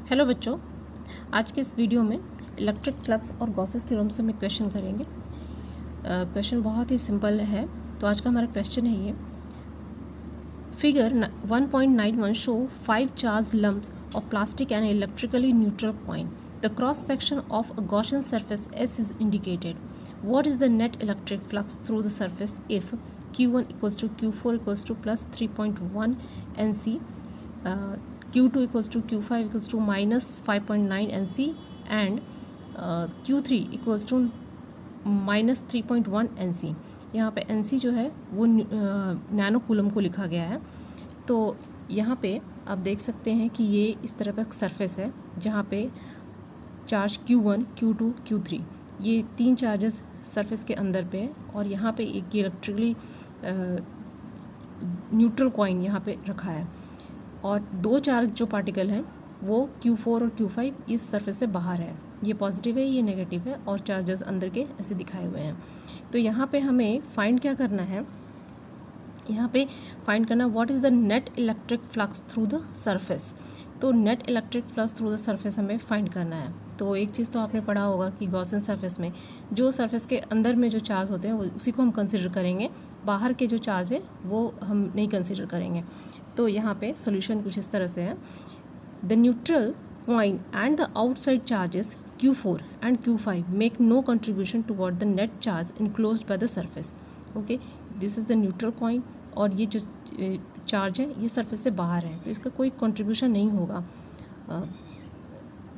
Hello बच्चों, आज के इस वीडियो में इलेक्ट्रिक फ्लक्स और गॉसेस थ्योरम से हम क्वेश्चन करेंगे। क्वेश्चन बहुत ही सिंपल है। तो आज का हमारा क्वेश्चन है ये, figure 1.91 show 5 charge lumps of plastic and electrically neutral coin. The cross section of a Gaussian surface S is indicated. What is the net electric flux through the surface if Q1 equals to Q4 equals to plus 3.1 NC, Q2 equals to Q5 equals to minus 5.9 NC and Q3 equals to minus 3.1 NC। यहाँ पे NC जो है वो nano coulomb को लिखा गया है। तो यहाँ पे आप देख सकते हैं कि ये इस तरह का सरफेस है जहाँ पे चार्ज Q1, Q2, Q3 ये तीन चार्जेस सरफेस के अंदर पे है और यहाँ पे एक इलेक्ट्रिकली न्यूट्रल कॉइन यहाँ पे रखा है और दो चार्ज जो पार्टिकल हैं वो Q4 और Q5 इस सरफेस से बाहर है। ये पॉजिटिव है, ये नेगेटिव है और चार्जेस अंदर के ऐसे दिखाए हुए हैं। तो यहाँ पे हमें फाइंड क्या करना है, यहाँ पे फाइंड करना what is the net electric flux through the surface. तो net electric flux through the surface हमें फाइंड करना है। तो एक चीज़ तो आपने पढ़ा होगा कि गॉसियन सरफेस में जो सरफेस के अंदर में जो चार्ज होते हैं वो उसी को हम कंसिडर करेंगे, बाहर के जो चार्ज है वो हम नहीं कंसिडर करेंगे। तो यहाँ पे सोल्यूशन कुछ इस तरह से है, the neutral coin and the outside charges Q4 and Q5 make no contribution toward the net charge enclosed by the surface. Okay, this is the neutral coin और ये जो चार्ज है ये सरफेस से बाहर है तो इसका कोई कंट्रीब्यूशन नहीं होगा।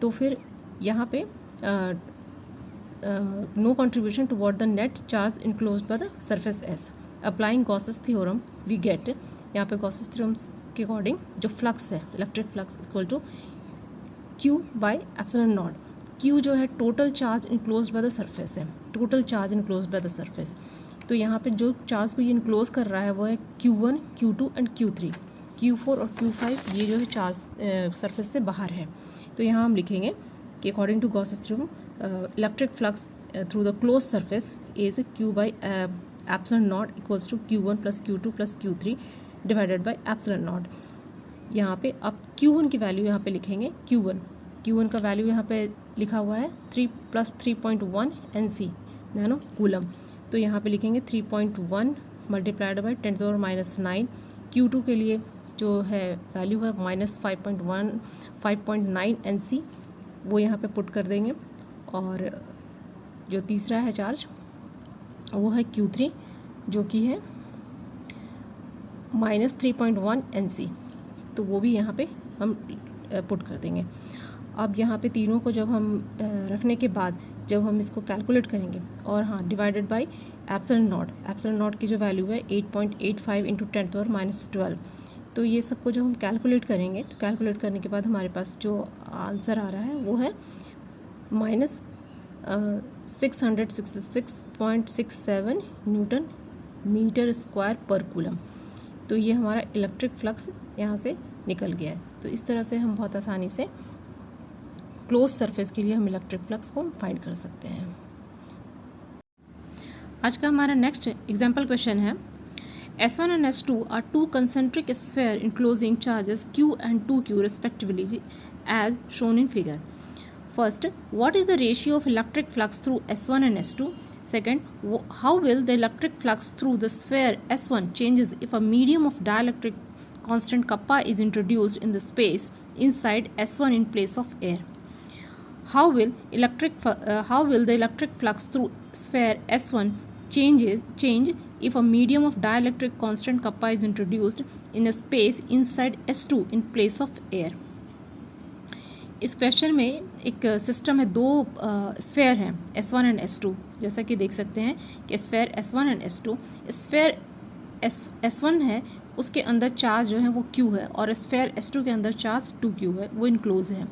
तो फिर यहाँ पे no contribution toward the net charge enclosed by the surface S. Applying Gauss's theorem we get, यहाँ पे गॉसेस थ्योरम के अकॉर्डिंग जो फ्लक्स है electric flux equal to Q by epsilon naught. Q जो है total charge enclosed by the surface है, total charge enclosed by the surface. तो यहाँ पे जो चार्ज को ये इनक्लोज कर रहा है वो है Q1, Q2 and Q3। Q4 और Q5 ये जो है चार्ज सरफेस से बाहर है। तो यहाँ हम लिखेंगे कि according to Gauss's theorem electric flux through the close surface is Q by epsilon naught equals to Q1 plus Q2 plus Q3 divided by epsilon naught. यहाँ पे आप Q1 की वैल्यू यहाँ पे लिखेंगे, Q1 का वैल्यू यहाँ पे लिखा हुआ है 3 प्लस 3.1 NC नैनो कूलम। तो यहाँ पे लिखेंगे 3.1 मल्टीप्लाइड बाई 10⁻⁹। Q2 के लिए जो है वैल्यू है माइनस 5.9 NC, वो यहाँ पे पुट कर देंगे। और जो तीसरा है चार्ज वो है Q3 जो कि है माइनस 3.1 NC, तो वो भी यहाँ पे हम पुट कर देंगे। अब यहाँ पे तीनों को जब हम रखने के बाद जब हम इसको कैलकुलेट करेंगे और हाँ डिवाइडेड बाय एप्सिलॉन नॉट की जो वैल्यू है 8.85 इंटू 10⁻12। तो ये सबको जब हम कैलकुलेट करेंगे तो कैलकुलेट करने के बाद हमारे पास जो आंसर आ रहा है वो है माइनस 666.67 न्यूटन मीटर स्क्वायर पर कूलम। तो ये हमारा इलेक्ट्रिक फ्लक्स यहाँ से निकल गया है। तो इस तरह से हम बहुत आसानी से क्लोज सरफेस के लिए हम इलेक्ट्रिक फ्लक्स को फाइंड कर सकते हैं। आज का हमारा नेक्स्ट एग्जाम्पल क्वेश्चन है, S1 and S2 are two concentric sphere enclosing charges Q and 2Q respectively as shown in figure. First, what is the ratio of electric flux through S1 and S2? Second, how will the electric flux through the sphere S1 changes if a medium of dielectric constant kappa is introduced in the space inside S1 in place of air? How will the electric flux through sphere S1 change if a medium of dielectric constant kappa is introduced in a space inside S2 in place of air? इस question में एक system है, दो sphere हैं S1 and S2। जैसा कि देख सकते हैं कि sphere S1 and S2, sphere S1 है उसके अंदर चार्ज जो है वो Q है और स्फेयर S2 के अंदर चार्ज 2Q है, वो इनक्लोज है।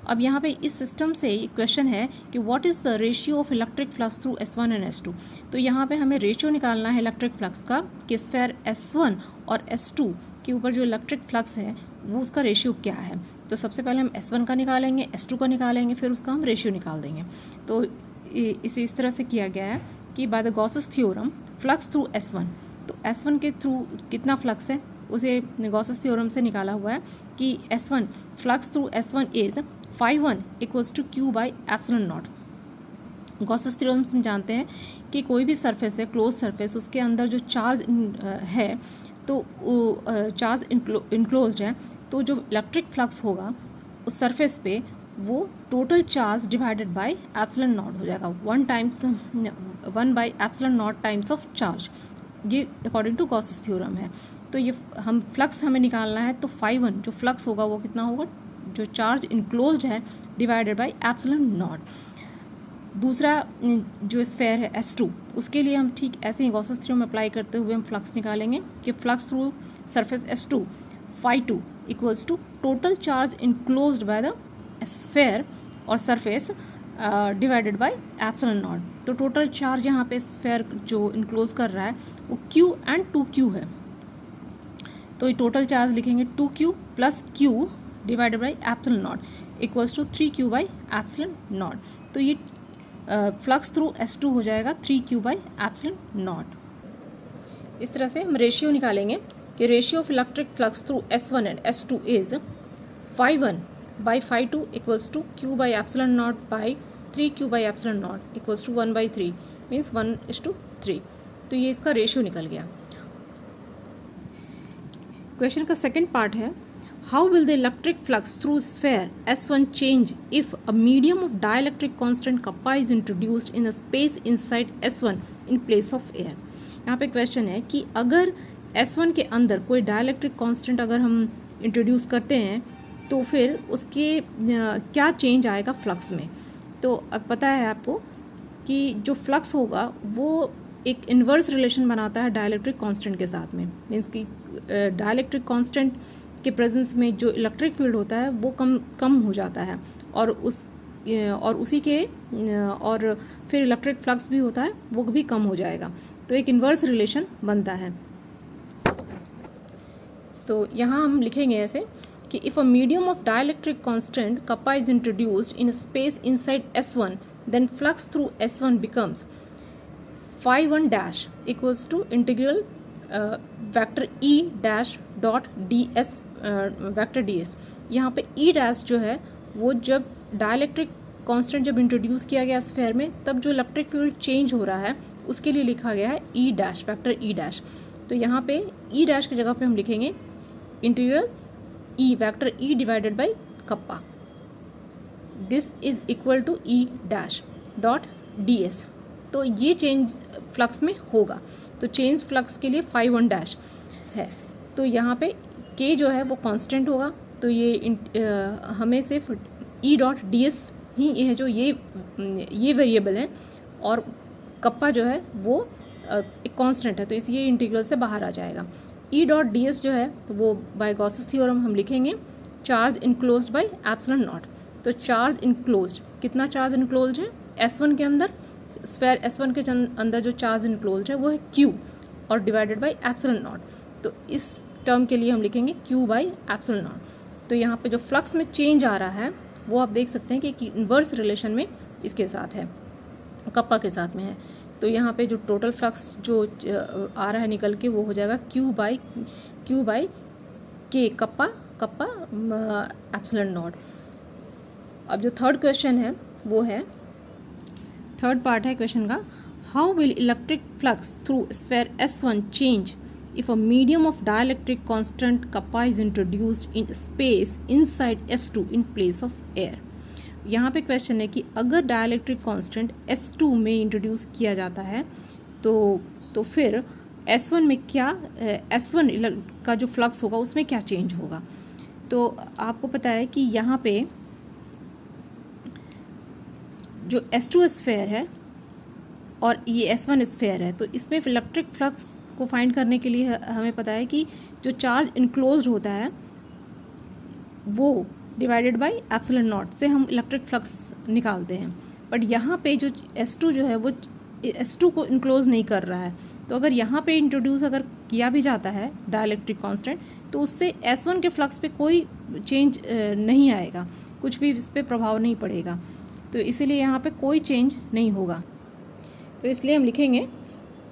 अब यहाँ पे इस सिस्टम से क्वेश्चन है कि what is the ratio of electric flux through S1 and S2। तो यहाँ पे हमें रेशियो निकालना है इलेक्ट्रिक फ्लक्स का कि स्फेयर S1 और S2 के ऊपर जो इलेक्ट्रिक फ्लक्स है वो उसका रेशियो क्या है। तो सबसे पहले हम S1 का निकालेंगे, S2 का निकालेंगे, फिर उसका हम रेशियो निकाल देंगे। तो इसे इस तरह से किया गया है कि by the Gauss's theorem flux through S1, तो S1 के थ्रू कितना फ्लक्स है उसे गॉसेस थ्योरम से निकाला हुआ है कि S1 flux through S1 is phi1 equals to Q by epsilon naught. Gauss's theorem से हम जानते हैं कि कोई भी सरफेस है, क्लोज सरफेस, उसके अंदर जो चार्ज है तो चार्ज इनक्लोज्ड है, तो जो इलेक्ट्रिक फ्लक्स होगा उस सरफेस पे वो total charge divided by epsilon not हो जाएगा, 1 by epsilon not times of charge. ये अकॉर्डिंग टू गॉसेस थ्योरम है। तो ये हम फ्लक्स हमें निकालना है, तो phi1 जो फ्लक्स होगा वो कितना होगा, जो चार्ज इनक्लोज्ड है डिवाइडेड बाय एप्सिलॉन नॉट। दूसरा जो स्फेयर है S2, उसके लिए हम ठीक ऐसे ही गॉसेस थ्योरम अप्लाई करते हुए हम फ्लक्स निकालेंगे कि flux through surface S2 phi2 equals to total charge enclosed by the sphere और surface divided by epsilon naught. तो टोटल चार्ज यहाँ पे स्फेयर जो इनक्लोज कर रहा है वो Q एंड 2Q है, तो ये टोटल चार्ज लिखेंगे 2Q plus Q divided by epsilon naught equals to 3Q by epsilon naught. तो ये फ्लक्स थ्रू S2 हो जाएगा 3Q बाई एप्सिलॉन नॉट। इस तरह से हम रेशियो निकालेंगे कि ratio of electric flux through S1 and S2 is phi1 by phi2 equals to Q by epsilon naught by 3Q by epsilon naught equals to 1/3 means 1:3। तो ये इसका ratio निकल गया। क्वेश्चन का सेकंड पार्ट है, how will the electric flux through sphere S1 change if a medium of dielectric constant kappa is introduced in a space inside S1 in place of air. यहाँ पे question है कि अगर S1 के अंदर कोई dielectric constant अगर हम इंट्रोड्यूस करते हैं तो फिर उसके क्या चेंज आएगा फ्लक्स में। तो अब पता है आपको कि जो फ्लक्स होगा वो एक इन्वर्स रिलेशन बनाता है डाइलेक्ट्रिक कांस्टेंट के साथ में, मीन्स कि डाइलेक्ट्रिक कांस्टेंट के प्रेजेंस में जो इलेक्ट्रिक फील्ड होता है वो कम हो जाता है और उसी के और फिर इलेक्ट्रिक फ्लक्स भी होता है वो भी कम हो जाएगा। तो एक इन्वर्स रिलेशन बनता है। तो यहाँ हम लिखेंगे ऐसे कि if a medium of dielectric constant kappa is introduced in space inside S1 then flux through S1 becomes phi1 dash equals to integral vector E dash dot ds vector ds। यहाँ पे E dash जो है वो जब dielectric constant जब introduce किया गया sphere में तब जो इलेक्ट्रिक फील्ड चेंज हो रहा है उसके लिए लिखा गया है E dash vector E dash। तो यहाँ पे E dash की जगह पे हम लिखेंगे integral E vector E divided by kappa, this is equal to E dash dot ds। तो ये चेंज फ्लक्स में होगा। तो चेंज फ्लक्स के लिए phi1 dash है। तो यहाँ पे k जो है वो कांस्टेंट होगा, तो ये हमें सिर्फ E डॉट ds ही है जो ये वेरिएबल है और कप्पा जो है वो एक कांस्टेंट है, तो इसलिए इंटीग्रल से बाहर आ जाएगा। E डॉट ds जो है तो वो बाय गॉसेस थ्योरम हम लिखेंगे charge enclosed bye epsilon naught. तो चार्ज इनक्लोज्ड, कितना चार्ज इनक्लोज्ड है S1 के अंदर, स्फेयर S1 के अंदर जो चार्ज इनक्लोज्ड है वो है Q और डिवाइडेड बाय एप्सिलॉन नॉट। तो इस टर्म के लिए हम लिखेंगे Q बाई एप्सिलॉन नॉट। तो यहाँ पे जो फ्लक्स में चेंज आ रहा है वो आप देख सकते हैं कि इन्वर्स रिलेशन में इसके साथ है, कप्पा के साथ में है। तो यहाँ पे जो टोटल फ्लक्स जो आ रहा है निकल के वो हो जाएगा Q by K kappa epsilon not. अब जो थर्ड क्वेश्चन है वो है, थर्ड पार्ट है क्वेश्चन का, how will electric flux through sphere S1 change if a medium of dielectric constant kappa is introduced in space inside S2 in place of air. यहाँ पे question है कि अगर डाइलेक्ट्रिक कांस्टेंट S2 में introduce किया जाता है तो फिर S1 में क्या S1 का जो फ्लक्स होगा उसमें क्या चेंज होगा। तो आपको पता है कि यहाँ पे जो S2 स्फेयर है और ये S1 स्फेयर है, तो इसमें इलेक्ट्रिक फ्लक्स को फाइंड करने के लिए हमें पता है कि जो चार्ज इनक्लोज्ड होता है वो डिवाइडेड बाय एप्सिलॉन नॉट से हम इलेक्ट्रिक फ्लक्स निकालते हैं। बट यहाँ पे जो S2 जो है वो S2 को इनक्लोज नहीं कर रहा है, तो अगर यहाँ पे इंट्रोड्यूस अगर किया भी जाता है डाइलेक्ट्रिक कांस्टेंट तो उससे S1 के फ्लक्स पे कोई चेंज नहीं आएगा, कुछ भी इस पर प्रभाव नहीं पड़ेगा। तो इसीलिए यहाँ पे कोई चेंज नहीं होगा। तो इसलिए हम लिखेंगे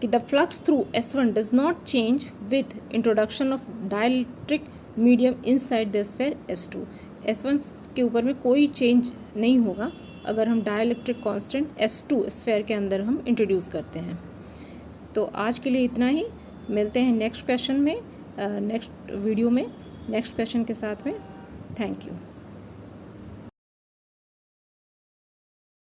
कि the flux through S1 does not change with introduction of dielectric medium inside the sphere S2। S1 के ऊपर में कोई चेंज नहीं होगा अगर हम डाइलेक्ट्रिक कांस्टेंट S2 स्फीयर के अंदर हम इंट्रोड्यूस करते हैं। तो आज के लिए इतना ही, मिलते हैं नेक्स्ट क्वेश्चन में, नेक्स्ट वीडियो में नेक्स्ट क्वेश्चन के साथ में। Thank you.